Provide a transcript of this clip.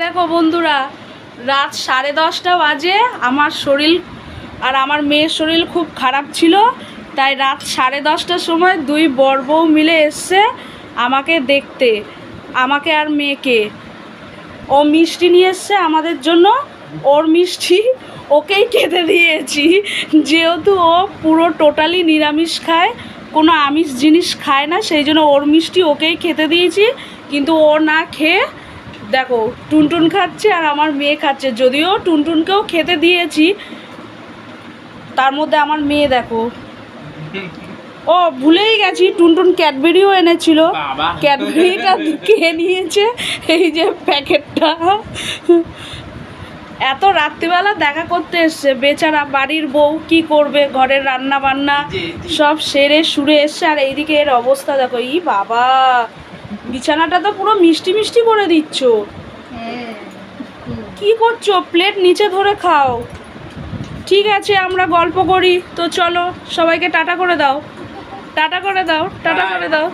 দেখো বন্ধুরা, রাত 10:30 বাজে। আমার শরীর আর আমার মেয়ের শরীর খুব খারাপ ছিল, তাই রাত 10:30টার সময় দুই বর বউ মিলে এসছে আমাকে দেখতে, আমাকে আর মেয়েকে। ও মিষ্টি নিয়ে এসছে আমাদের জন্য, ওর মিষ্টি ওকেই খেতে দিয়েছি, যেহেতু ও পুরো টোটালি নিরামিষ খায়, কোনো আমিষ জিনিস খায় না, সেই জন্য ওর মিষ্টি ওকেই খেতে দিয়েছি। কিন্তু ও না খেয়ে দেখো টুনটুন খাচ্ছে আর আমার মেয়ে খাচ্ছে। যদিও টুনটুনকেও খেতে দিয়েছি, তার মধ্যে আমার মেয়ে দেখো, ও ভুলেই গেছি টুনটুন ক্যাডবেরিও এনেছিল, ক্যাডবেরিটা খেয়ে নিয়েছে। এই যে প্যাকেটটা, এত রাত্রিবেলা দেখা করতে এসছে বেচারা। বাড়ির বউ কি করবে, ঘরের রান্না বান্না সব সেরে সুরে এসছে, আর এইদিকে এর অবস্থা দেখো। ই বাবা, বিছানাটা তো পুরো মিষ্টি মিষ্টি করে দিচ্ছ, কি করছো? প্লেট নিচে ধরে খাও। ঠিক আছে, আমরা গল্প করি, তো চলো সবাইকে টাটা করে দাও, টাটা করে দাও, টাটা করে দাও।